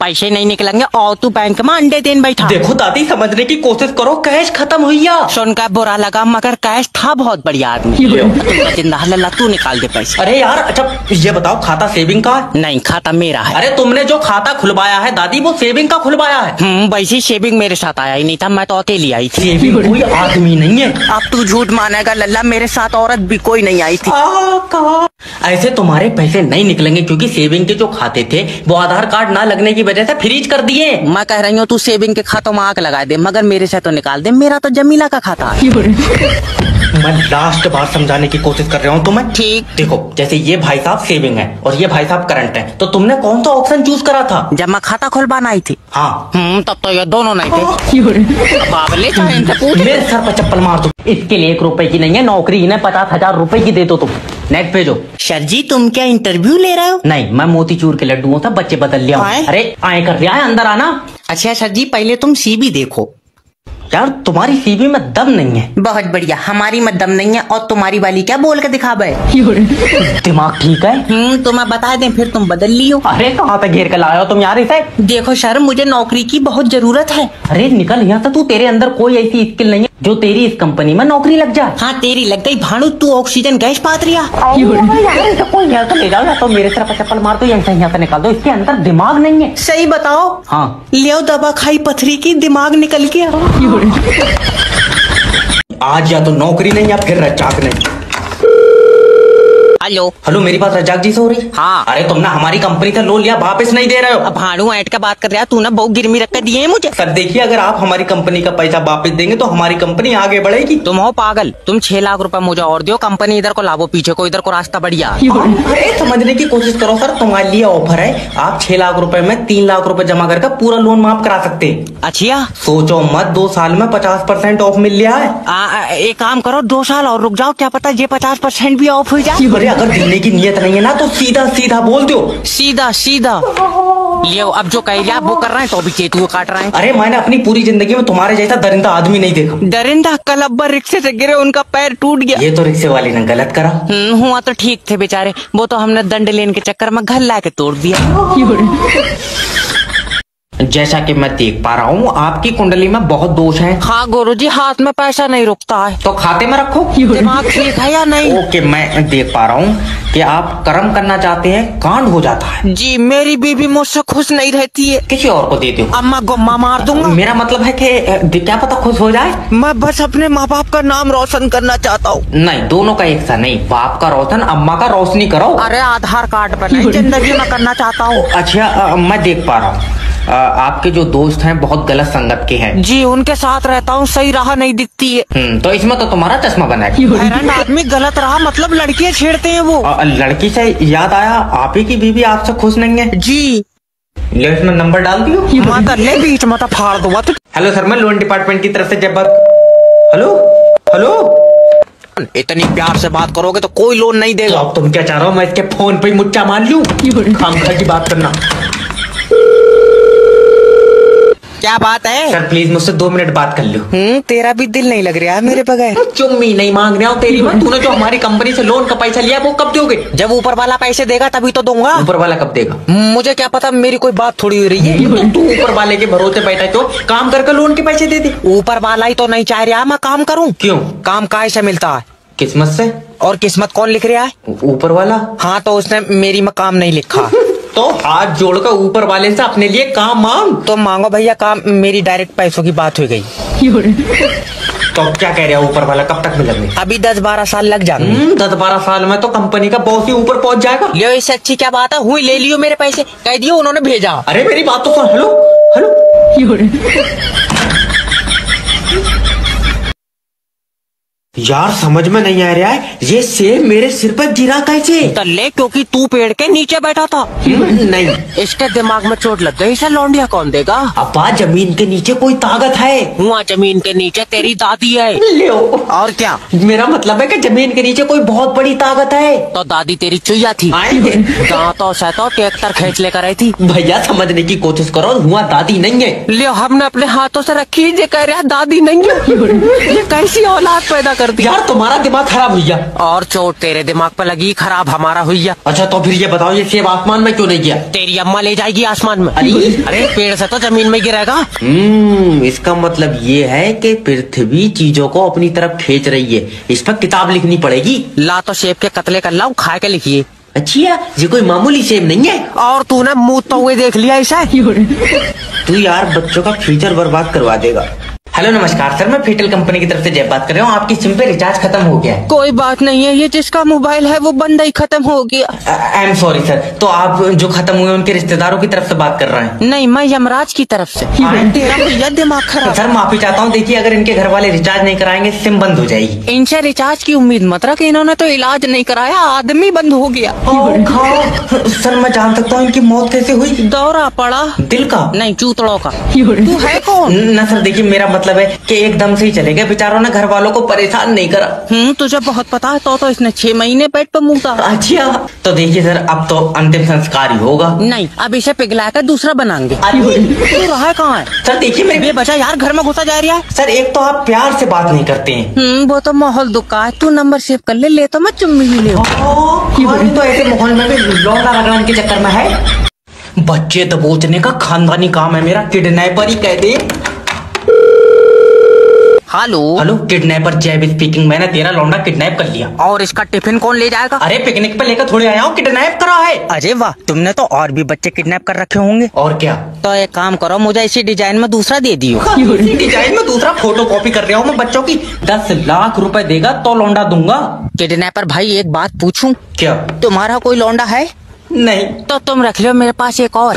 पैसे नहीं निकलेंगे और तू बैंक में अंडे देन बैठा। देखो दादी समझने की कोशिश करो, कैश खत्म हुई है। सुनकर बुरा लगा मगर कैश था बहुत बढ़िया आदमी। जिंदा लल्ला तू निकाल दे पैसे। अरे यार अच्छा ये बताओ खाता सेविंग का है? नहीं खाता मेरा है। अरे तुमने जो खाता खुलवाया है दादी वो सेविंग का खुलवाया है? वैसे सेविंग मेरे साथ आया ही नहीं था, मैं तो अकेली आई थी। सेविंग कोई आदमी नहीं है। अब तू झूठ मानेगा लल्ला, मेरे साथ औरत भी कोई नहीं आई थी। ऐसे तुम्हारे पैसे नहीं निकलेंगे क्योंकि सेविंग के जो खाते थे वो आधार कार्ड ना लगने की वजह से फ्रीज कर दिए। मैं कह रही हूँ तू सेविंग के खातों में आग लगा दे मगर मेरे से तो निकाल दे, मेरा तो जमीला का खाता है। मैं लास्ट बार समझाने की कोशिश कर रहा हूँ तुम्हें। ठीक देखो जैसे ये भाई साहब सेविंग है और ये भाई साहब करंट है, तो तुमने कौन सा ऑप्शन चूज करा था? जब मैं खाता खुलवाना आई थी। हाँ तब तो ये दोनों नहीं थे। बाबले चाहे इनसे पूछ। मेरे सर पर चप्पल मार दो। इसके लिए 1 रुपए की नहीं है नौकरी, इन्हें 50,000 रुपए की दे दो तुम। नेट पे जो सर जी तुम क्या इंटरव्यू ले रहे हो? नहीं मैं मोतीचूर के लड्डुओं से बच्चे बदल लिया। अरे आए कर लिया है, अंदर आना। अच्छा सर जी पहले तुम सीवी देखो। यार तुम्हारी सीवी में दम नहीं है। बहुत बढ़िया, हमारी में दम नहीं है और तुम्हारी वाली क्या बोल के दिखावे। दिमाग ठीक है? तो मैं बता दें फिर तुम बदल लियो। अरे कहाँ पे घेर कर लाया हो तुम यार इसे? देखो सर मुझे नौकरी की बहुत जरूरत है। अरे निकल यहाँ से, तू तेरे अंदर कोई ऐसी स्किल नहीं है जो तेरी इस कंपनी में नौकरी लग जाए। हाँ तेरी लग गई भानु, तू ऑक्सीजन गैस पात रिया। कोई यहाँ से ले जाओ या तो मेरे तरफ चप्पल मार दो या यहाँ से निकाल दो, इसके अंदर दिमाग नहीं है। सही बताओ। हाँ लियो दवा खाई पथरी की, दिमाग निकल गया। आज या तो नौकरी नहीं या फिर रजाक नहीं। हेलो हेलो मेरी बात रजाक जी से हो रही? हाँ। अरे तुमने हमारी कंपनी से लोन लिया, वापस नहीं दे रहे हो। अब भाड़ू ऐट का बात कर रहा, तू ना बहुत गिरमी रख कर दिए है मुझे। सर देखिए अगर आप हमारी कंपनी का पैसा वापस देंगे तो हमारी कंपनी आगे बढ़ेगी। तुम हो पागल, तुम 6 लाख रुपए मुझे और दो, कंपनी इधर को लाभो, पीछे को इधर को रास्ता बढ़िया। अरे समझने की कोशिश करो सर, तुम्हारे लिए ऑफर है, आप 6 लाख रुपए में 3 लाख रुपए जमा करके पूरा लोन माफ करा सकते हैं। अच्छा सोचो मत, 2 साल में 50% ऑफ मिल लिया है। एक काम करो 2 साल और रुक जाओ, क्या पता ये 50% भी ऑफ हो जाए। अरे अगर देने की नियत नहीं है ना तो सीधा सीधा बोल दो। सीधा सीधा लियो, अब जो कह लिया वो कर रहे हैं तो अभी चेतु काट रहे हैं। अरे मैंने अपनी पूरी जिंदगी में तुम्हारे जैसा दरिंदा आदमी नहीं देखा। दरिंदा कल अब्बा रिक्शे से गिरे, उनका पैर टूट गया। ये तो रिक्शे वाले ने गलत करा। हुआ तो ठीक थे बेचारे, वो तो हमने दंड लेने के चक्कर में घर ला के तोड़ दिया। जैसा कि मैं देख पा रहा हूँ आपकी कुंडली में बहुत दोष है। हाँ गुरुजी, हाथ में पैसा नहीं रुकता है। तो खाते में रखो। दिमाग ठीक है या नहीं? ओके मैं देख पा रहा हूँ कि आप कर्म करना चाहते हैं, कांड हो जाता है। जी मेरी बीवी मुझसे खुश नहीं रहती है। किसी और को दे दो। अम्मा गुम्मा मार दूंगा। मेरा मतलब है कि क्या पता खुश हो जाए। मैं बस अपने माँ बाप का नाम रोशन करना चाहता हूँ। नहीं दोनों का एक सा नहीं, बाप का रोशन अम्मा का रोशनी करो। अरे आधार कार्ड पर नहीं, जिंदगी में करना चाहता हूँ। अच्छा मैं देख पा रहा हूँ आपके जो दोस्त हैं बहुत गलत संगत के हैं। जी उनके साथ रहता हूँ, सही राह नहीं दिखती है। तो इसमें तो तुम्हारा चश्मा बना है। हैरान आदमी गलत राह मतलब लड़कियाँ छेड़ते हैं वो। लड़की से याद आया, आप ही की बीवी आपसे खुश नहीं है। जी ले इसमें नंबर डाल दियो। माता ले बीच माता फाड़ दो। हेलो सर, मैं लोन डिपार्टमेंट की तरफ से जब हेलो इतनी प्यार से बात करोगे तो कोई लोन नहीं देगा। तो अब तुम क्या चाह रहे हो, मैं इसके फोन पे ही मुच्चा मान लूं? खामखा की बात करना। क्या बात है? सर प्लीज मुझसे 2 मिनट बात कर लो। तेरा भी दिल नहीं लग रहा है मेरे बगैर। चुम्मी नहीं मांग रहा हूँ तेरी मैं। तूने जो हमारी कंपनी से लोन का पैसा लिया वो कब दोगे? जब ऊपर वाला पैसे देगा तभी तो दूंगा। ऊपर वाला कब देगा? मुझे क्या पता, मेरी कोई बात थोड़ी हो रही है। तो तू ऊपर वाले के भरोसे बैठा तो काम करके लोन के पैसे दे दे। ऊपर वाला ही तो नहीं चाह रहा मैं काम करूँ। क्यों? काम काहे से मिलता है? किस्मत से। और किस्मत कौन लिख रहा है? ऊपर वाला। हाँ तो उसने मेरी में काम नहीं लिखा। तो हाथ जोड़कर ऊपर वाले से अपने लिए काम मांग। तो मांगो भैया काम, मेरी डायरेक्ट पैसों की बात हो गई। तो क्या कह रहे हो, ऊपर वाला कब तक मिलेंगे? अभी 10-12 साल लग जाएंगे। 10-12 साल में तो कंपनी का बॉस ही ऊपर पहुंच जाएगा। लियो इससे अच्छी क्या बात है, हुई ले लियो मेरे पैसे, कह दियो उन्होंने भेजा। अरे मेरी बात तो सुन। हेलो यार समझ में नहीं आ रहा है, ये सेब मेरे सिर पर गिरा कैसे? तल्ले क्योंकि तू पेड़ के नीचे बैठा था। नहीं इसके दिमाग में चोट लग गई, इसे लौंडिया कौन देगा? अब्बा जमीन के नीचे कोई ताकत है। वहाँ जमीन के नीचे तेरी दादी है। लियो। और क्या? मेरा मतलब है कि जमीन के नीचे कोई बहुत बड़ी ताकत है। तो दादी तेरी चुईया थी। दांतों से तो ट्रैक्टर खींच लेकर आई थी। भैया समझने की कोशिश करो, हुआ दादी नहीं है। लियो हमने अपने हाथों से रखी, ये कह रहा दादी नहीं है। ये कैसी औलाद पैदा कर दी। यार तुम्हारा दिमाग खराब हुआ। और चोट तेरे दिमाग पे लगी, खराब हमारा हुआ। अच्छा तो फिर ये बताओ ये सेब आसमान में क्यों नहीं गया? तेरी अम्मा ले जाएगी आसमान में। अरे पेड़ से तो जमीन में गिरेगा। इसका मतलब ये है कि पृथ्वी चीजों को अपनी तरफ खींच रही है। इस पर किताब लिखनी पड़ेगी। ला तो सेब के कतले कर लाऊं, खा के लिखिए। अच्छा ये कोई मामूली सेब नहीं है। और तूने मुंह तो हुए देख लिया ऐसा। तू यार बच्चों का फ्यूचर बर्बाद करवा देगा। हेलो नमस्कार सर, मैं फेटल कंपनी की तरफ से जय बात कर रहा हूँ। आपकी सिम पे रिचार्ज खत्म हो गया है। कोई बात नहीं है, ये जिसका मोबाइल है वो बंदा ही खत्म हो गया। I am sorry sir. तो आप जो खत्म हुए उनके रिश्तेदारों की तरफ से बात कर रहे हैं? नहीं, मैं यमराज की तरफ से। तेरा भैया दिमाग खराब। सर माफी चाहता हूँ। देखिए अगर इनके घर वाले रिचार्ज नहीं कराएंगे सिम बंद हो जाएगी। इनसे रिचार्ज की उम्मीद मत रख, इन्होंने तो इलाज नहीं कराया, आदमी बंद हो गया। सर मैं जान सकता हूँ इनकी मौत कैसे हुई? दौरा पड़ा। दिल का? नहीं, चूतड़ों का। तू है कौन? ना सर देखिए मेरा मतलब है कि एकदम से ही चले गए। बेचारों ने घर वालों को परेशान नहीं करा। तुझे बहुत पता है। तो इसने 6 महीने पेट पे मुँह था। अच्छा तो देखिए सर अब तो अंतिम संस्कार ही होगा। नहीं, अब इसे पिघला कर दूसरा बनाएंगे। तू रहा कहाँ है? सर देखिए मेरे बचा यार, घर में घुसा जा रहा है। सर एक तो आप प्यार से बात नहीं करते हैं। वो तो माहौल दुखा है। तू नंबर सेव कर ले तो मैं चुम्मी ही ले। तो ऐसे माहौल में भी लौंडा लगाने के चक्कर में है। बच्चे दबोचने का खानदानी काम है मेरा। किडनैपर ही कह दे। हेलो हेलो किडनैपर जय स्पीकिंग। मैंने तेरा लौंडा किडनैप कर लिया। और इसका टिफिन कौन ले जाएगा? अरे पिकनिक पे लेकर थोड़े आया हूँ, किडनैप करा है। अरे वाह, तुमने तो और भी बच्चे किडनैप कर रखे होंगे। और क्या? तो एक काम करो, मुझे इसी डिजाइन में दूसरा दे दियो। इसी डिजाइन में दूसरा फोटो कॉपी कर रहा हूँ मैं बच्चों की। 10 लाख रुपए देगा तो लौंडा दूंगा। किडनैपर भाई एक बात पूछूं? क्या? तुम्हारा कोई लौंडा है? नहीं। तो तुम रख लो, मेरे पास एक और।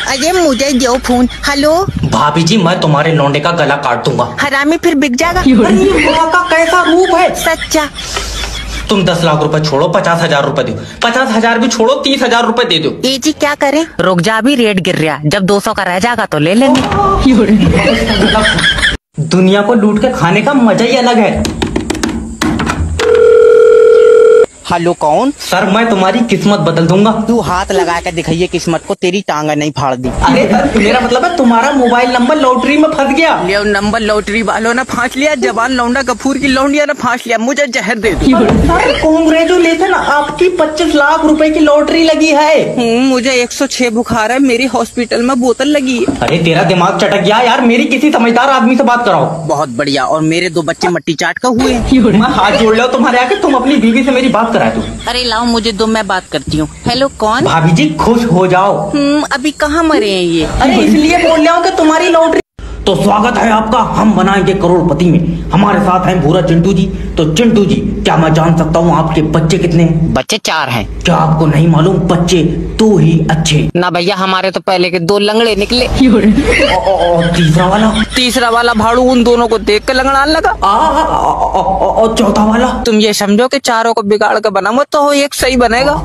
अरे मुझे दो फोन। हेलो भाभी जी मैं तुम्हारे लौंडे का गला काट दूंगा। हरामी फिर बिक जाएगा। अरे माँ का कैसा रूप है। सच्चा। तुम 10 लाख रुपए छोड़ो, 50,000 रुपए दो। 50,000 भी छोड़ो, 30,000 रुपए दे दो। ये जी क्या करें? रुक जा, अभी रेट गिर रहा। जब 200 का रह जाएगा तो ले लेंगे। दुनिया को लूट के खाने का मजा ही अलग है। हेलो कौन? सर मैं तुम्हारी किस्मत बदल दूंगा। तू हाथ लगा कर दिखाइए किस्मत को, तेरी टांगा नहीं फाड़ दी। अरे सर मेरा मतलब है तुम्हारा मोबाइल नंबर लॉटरी में फंस गया। लियो नंबर लॉटरी वालों ने फांस लिया, जवान लौंडा गफूर की लौंडिया ने फांस लिया। मुझे जहर दे दो। कांग्रेचुलेशन, आपकी 25 लाख रुपए की लॉटरी लगी है। मुझे 106 बुखार है, मेरी हॉस्पिटल में बोतल लगी है। अरे तेरा दिमाग चटक गया यार। मेरी किसी समझदार आदमी से बात कराओ। बहुत बढ़िया। और मेरे 2 बच्चे मट्टी चाट का हुए हैं। मैं हाथ जोड़ लिया तुम्हारे आके। तुम अपनी बीवी से मेरी बात करा दो। अरे लाओ मुझे दो, मैं बात करती हूँ। हेलो कौन? भाभी जी खुश हो जाओ। अभी कहाँ मरे हैं ये? अरे इसलिए बोल रहा हूँ कि तुम्हारी लॉटरी। तो स्वागत है आपका, हम बनाएंगे करोड़पति में। हमारे साथ हैं भूरा चिंटू जी। तो चिंटू जी क्या मैं जान सकता हूँ आपके बच्चे कितने हैं? बच्चे 4 हैं। क्या आपको नहीं मालूम? बच्चे 2 ही अच्छे। ना भैया, हमारे तो पहले के 2 लंगड़े निकले। और तीसरा वाला भाड़ू उन दोनों को देख कर लंगड़ाने लगा। और चौथा वाला? तुम ये समझो कि चारों को बिगाड़ कर बनाऊंगा तो एक सही बनेगा।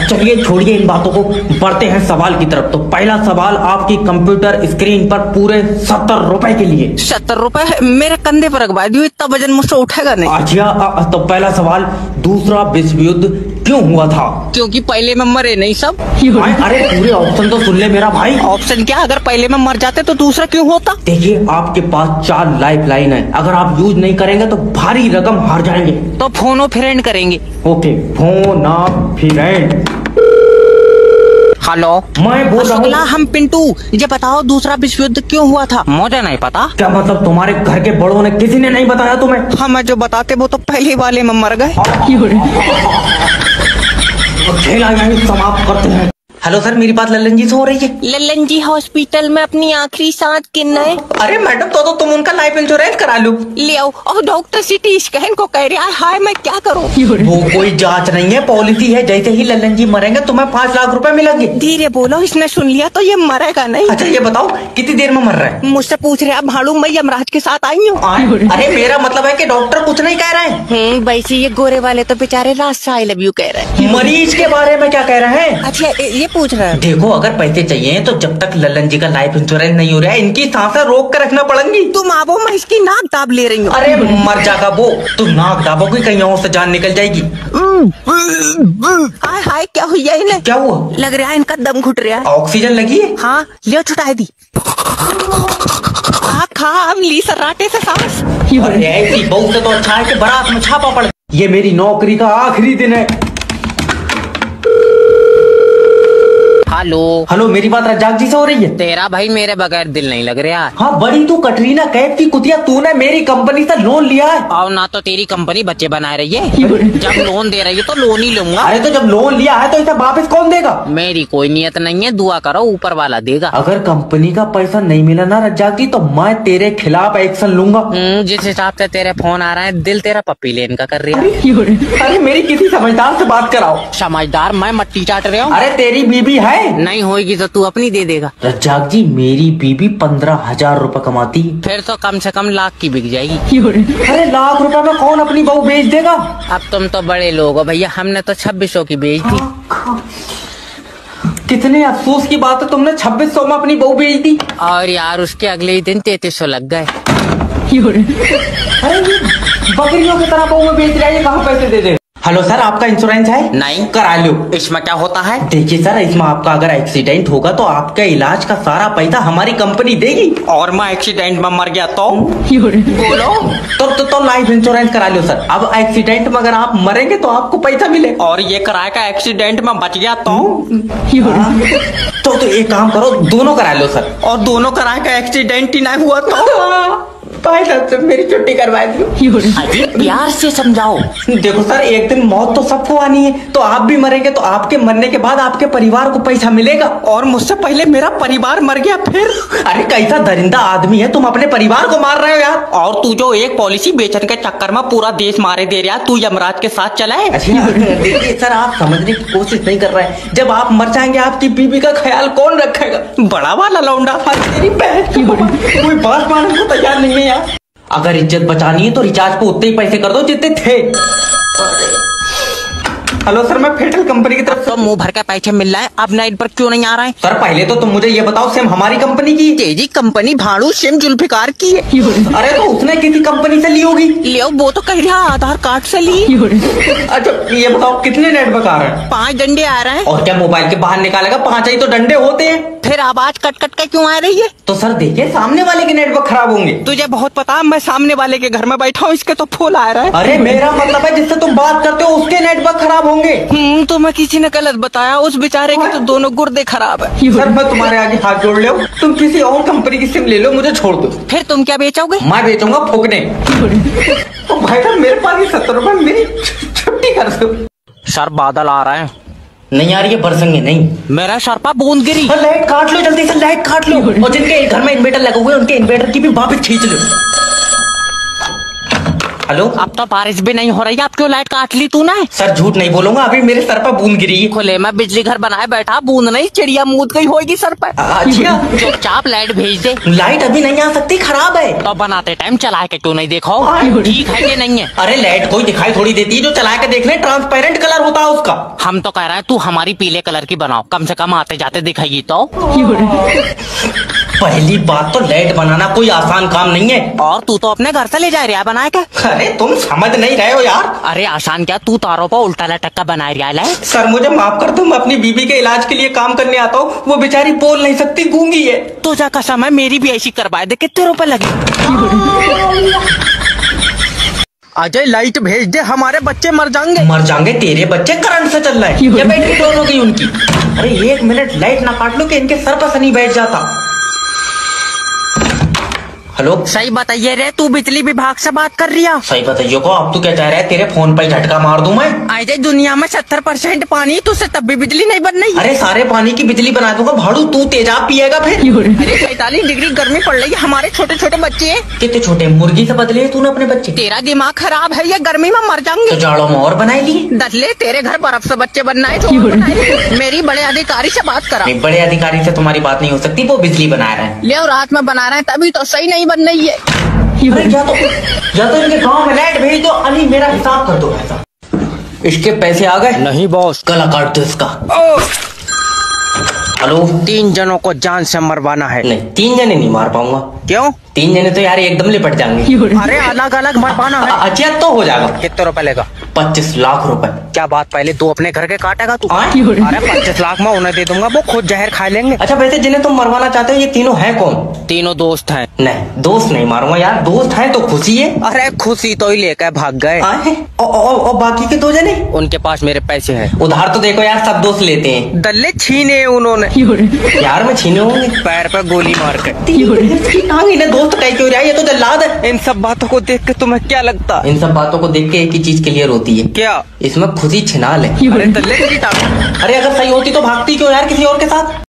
चलिए छोड़िए इन बातों को, बढ़ते हैं सवाल की तरफ। तो पहला सवाल आपकी कंप्यूटर स्क्रीन पर पूरे 70 रुपए के लिए। 70 रुपए मेरे कंधे पर रखवा दियो, इतना वजन मुझसे उठेगा नहीं। अच्छा तो पहला सवाल, दूसरा विश्व युद्ध क्यों हुआ था? क्योंकि पहले में मरे नहीं सब। अरे पूरे ऑप्शन तो सुन ले मेरा भाई। ऑप्शन क्या? अगर पहले में मर जाते तो दूसरा क्यों होता? देखिए आपके पास 4 लाइफ लाइन है। अगर आप यूज नहीं करेंगे तो भारी रकम हार जाएंगे। तो फोन ऑफ फ्रेंड करेंगे। Okay phone of friend. Hello मैं बोल रहा हूँ। हम पिंटू, ये बताओ दूसरा विश्व युद्ध क्यों हुआ था? मुझे नहीं पता। क्या मतलब तुम्हारे घर के बड़ों ने किसी ने नहीं बताया तुम्हें? हमें जो बताते वो तो पहले वाले में मर गए। खेला यहीं समाप्त करते हैं। हेलो सर, मेरी बात लल्लन जी से हो रही है? लल्लन जी हॉस्पिटल में अपनी आखिरी सांस गिन रहे। अरे मैडम तो तुम उनका लाइफ इंश्योरेंस करा लो। ले आओ। और डॉक्टर सिटी स्कैन को कह रहा है। हाय मैं क्या करूं? वो कोई जांच नहीं है, पॉलिसी है। जैसे ही लल्लन जी मरेंगे तुम्हें 5 लाख रुपए मिलेंगे। धीरे बोलो, इसने सुन लिया तो ये मरेगा नहीं। अच्छा ये बताओ कितनी देर में मर रहा है? मुझसे पूछ रहे हैं भाड़ू, मैं यमराज के साथ आई हूँ। अरे मेरा मतलब है कि डॉक्टर कुछ नहीं कह रहे हैं। वैसे ये गोरे वाले तो बेचारे रात से आई लव यू कह रहे हैं। मरीज के बारे में क्या कह रहे हैं? अच्छा ये पूछ रहे हैं। देखो अगर पैसे चाहिए तो जब तक लल्लन जी का लाइफ इंश्योरेंस नहीं हो रहा है इनकी सांसें रोक कर रखना पड़ेंगी। तुम आवो, मैं इसकी नाक दाब ले रही हूँ। अरे मर जाएगा वो। तुम नाक दाबोगी कहीं और से जान निकल जाएगी। हाय हाय क्या हुआ इन्हें? क्या हुआ? लग रहा है इनका दम घुट रहा है। ऑक्सीजन लगी है? हाँ लियो, छुटा दी। खा खा अमली सराटे से सांस। अरे ऐसी बहू से तो अच्छा है कि बारात में छापा पड़। ये मेरी नौकरी का आखिरी दिन है। हेलो हेलो, मेरी बात रज्जाक जी से हो रही है? तेरा भाई मेरे बगैर दिल नहीं लग रहा। हाँ, बड़ी तू कटरीना कैफ की कुतिया, तूने मेरी कंपनी से लोन लिया है। और ना तो तेरी कंपनी बच्चे बना रही है, जब लोन दे रही है तो लोन ही लूंगा। अरे तो जब लोन लिया है तो इसे वापस कौन देगा? मेरी कोई नियत नहीं है, दुआ करो ऊपर वाला देगा। अगर कंपनी का पैसा नहीं मिला ना रज्जाक जी, तो मैं तेरे खिलाफ एक्शन लूंगा। जिस हिसाब से तेरे फोन आ रहा है, दिल तेरा पप्पी लेन का कर रहा है। अरे मेरी किसी समझदार से बात कराओ। समझदार मैं मट्टी चाट रहा हूँ। अरे तेरी बीबी है? नहीं होगी तो तू अपनी दे देगा। रज्जाक जी, मेरी बीबी 15,000 रुपए कमाती है। फिर तो कम से कम लाख की बिक जाएगी। अरे लाख रुपए में कौन अपनी बहू बेच देगा? अब तुम तो बड़े लोग हो भैया, हमने तो 2600 की बेच दी। कितने अफसोस की बात है, तुमने 2600 में अपनी बहू बेच दी। और यार उसके अगले ही दिन 3300 लग गए। अरे ये बकरियों की तरह बहू में बेच रहा है, ये कहाँ पैसे दे दे? हेलो सर, आपका इंश्योरेंस है? नहीं। करा लो। इसमें क्या होता है? देखिए सर, इसमें आपका अगर एक्सीडेंट होगा तो आपके इलाज का सारा पैसा हमारी कंपनी देगी। और मैं एक्सीडेंट में मर गया तो? बोलो। तो लाइफ इंश्योरेंस करा लो सर। अब एक्सीडेंट में अगर आप मरेंगे तो आपको पैसा मिले। और ये कराए का एक्सीडेंट में बच गया तो? तो एक काम करो, दोनों करा लो सर। और दोनों कराए का एक्सीडेंट ही नहीं हुआ तो? भाई साहब मेरी छुट्टी करवा दी। अभी प्यार से समझाओ। देखो सर, एक दिन मौत तो सबको आनी है, तो आप भी मरेंगे तो आपके मरने के बाद आपके परिवार को पैसा मिलेगा। और मुझसे पहले मेरा परिवार मर गया फिर? अरे कैसा दरिंदा आदमी है, तुम अपने परिवार को मार रहे हो यार। और तू जो एक पॉलिसी बेचने के चक्कर में पूरा देश मारे दे रहा, तू यमराज के साथ चला है। देखिए सर, आप समझने की कोशिश नहीं कर रहे हैं। जब आप मर जाएंगे आपकी बीबी का ख्याल कौन रखेगा? बड़ा वाला लौंडा। तेरी बहन कोई बात मानने को तैयार नहीं है यार। अगर इज्जत बचानी है तो रिचार्ज को उतने ही पैसे कर दो जितने थे। हेलो सर, मैं फेडरल कंपनी की तरफ से। तो मुंह भर के पैसे मिल रहा है, अब नाइट पर क्यों नहीं आ रहा है? सर पहले तो तुम मुझे ये बताओ, सिम हमारी कंपनी की? तेजी कंपनी भाड़ू सिम जुल्फिकार की है। अरे तो उसने किसी कंपनी से ली होगी। लियो, वो तो कह रहा आधार कार्ड से ली। अच्छा ये बताओ, कितने नेटवर्क आ रहे हैं? 5 डंडे आ रहे हैं। और क्या मोबाइल के बाहर निकालेगा? 5 ही तो डंडे होते हैं। फिर आवाज कट कट के क्यों आ रही है? तो सर देखिए, सामने वाले के नेटवर्क खराब होंगे। तुझे बहुत पता, मैं सामने वाले के घर में बैठा हूँ, इसके तो फूल आ रहा है। अरे मेरा मतलब है जिससे तुम बात करते हो उसके नेटवर्क खराब होंगे। तो मैं किसी ने गलत बताया, उस बेचारे के तो दोनों गुर्दे खराब है। सर मैं तुम्हारे आगे हाथ जोड़ ले, तुम किसी और कंपनी की सिम ले लो, मुझे छोड़ दो। फिर तुम क्या बेचोगे? मैं बेचूंगा फूकने। तो भाई साहब मेरे पास ये 70 रुपए, मेरी छुट्टी कर दो। सर बादल आ रहे हैं। नहीं आ रही है, बरसेंगे नहीं। मेरा सर पर बूंद गिरी। लाइट काट लो जल्दी से, लाइट काट लो। और जिनके घर में इन्वर्टर लगे हुए उनके इन्वर्टर की भी वापस खींच लो। हेलो, अब तो बारिश भी नहीं हो रही है, अब क्यों लाइट काट ली तूने? सर झूठ नहीं बोलूंगा, अभी मेरे सर पर बूंद गिरी है। खुले में बिजली घर बनाए बैठा, बूंद नहीं चिड़िया मूद गई होगी सर पर। अच्छा, चुपचाप लाइट भेज दे। लाइट अभी नहीं आ सकती, खराब है। तो बनाते टाइम चला के क्यों नहीं देखो? ठीक है ये नहीं है। अरे लाइट कोई दिखाई थोड़ी देती है, जो चला के देख ले, ट्रांसपेरेंट कलर होता है उसका। हम तो कह रहे हैं तू हमारी पीले कलर की बनाओ, कम से कम आते जाते दिखाई तो। पहली बात तो लाइट बनाना कोई आसान काम नहीं है। और तू तो अपने घर से ले जा रहा बना के। अरे तुम समझ नहीं रहे हो यार। अरे आसान क्या, तू तारों पर उल्टा लटका बना रहा है। सर मुझे माफ कर दो, मैं अपनी बीबी के इलाज के लिए काम करने आता हूँ, वो बेचारी बोल नहीं सकती, गूंगी है। तो जा कसम है, मेरी भी ऐसी करवाए दे। कितने रुपए लगे? अजय लाइट भेज दे, हमारे बच्चे मर जाएंगे। मर जाएंगे तेरे बच्चे, करंट से चल रहा है या बैटरी डाउन हो गई उनकी। अरे 1 मिनट लाइट ना काट लो कि इनके सर पर सनी बैठ जाता। हेलो, सही बताइए रे, तू बिजली विभाग से बात कर रही है? सही बताइए को, अब तू क्या चाह रहा है, तेरे फोन पर झटका मार दूं मैं? अजय दुनिया में 70% पानी, तुझसे तब भी बिजली नहीं बन रही। अरे सारे पानी की बिजली बना दूंगा भाड़ू, तू तेजाब पिएगा फिर। अरे 45 डिग्री गर्मी पड़ रही है, हमारे छोटे छोटे बच्चे हैं। कितने छोटे, मुर्गी से बदले है तूने अपने बच्चे? तेरा दिमाग खराब है, ये गर्मी में मर जाएंगे। तो जाड़ों में और बनाई लिए। दसले तेरे घर बर्फ से बच्चे बनना है। मेरी बड़े अधिकारी से बात करा। बड़े अधिकारी से तुम्हारी बात नहीं हो सकती, वो बिजली बना रहे हैं। ले रात में बना रहे हैं, तभी तो सही नहीं बन रही है। अरे या तो इनके गांव में लाइट भेज दो। अली मेरा हिसाब कर दो पैसा। इसके पैसे आ गए? नहीं बॉस। गला काट दो इसका। हेलो, 3 जनों को जान से मरवाना है। नहीं 3 जने नहीं मार पाऊंगा। क्यों? 3 जने तो यार एकदम लिपट जाएंगे। अरे अलग अलग मरवाना है। अच्छा तो हो जाएगा। कितने रुपए लेगा? 25 लाख रुपए। क्या बात, पहले 2 अपने घर के काटेगा तू? हाँ? अरे 25 लाख में उन्हें दे दूंगा, वो खुद जहर खा लेंगे। अच्छा वैसे जिन्हें तुम मरवाना चाहते हो ये तीनों हैं कौन? तीनों दोस्त हैं। नहीं दोस्त नहीं मारूंगा यार, दोस्त हैं तो खुशी है। अरे खुशी तो ही लेकर भाग गए। और बाकी के 2 जने? उनके पास मेरे पैसे हैं। उधार तो देखो यार, सब दोस्त लेते हैं। दल्ले छीने उन्होंने। यार में छीने होंगे। पैर पर गोली मार के। इन्हें दोस्त कह क्यों रहा है, ये तो जल्लाद है। इन सब बातों को देख के तुम्हें क्या लगता? इन सब बातों को देख के एक ही चीज क्लियर होती है। क्या? इसमें खुशी छिनाल है। अरे दल्ले तेरी ताकत। अरे अगर सही होती तो भागती क्यों यार किसी और के साथ?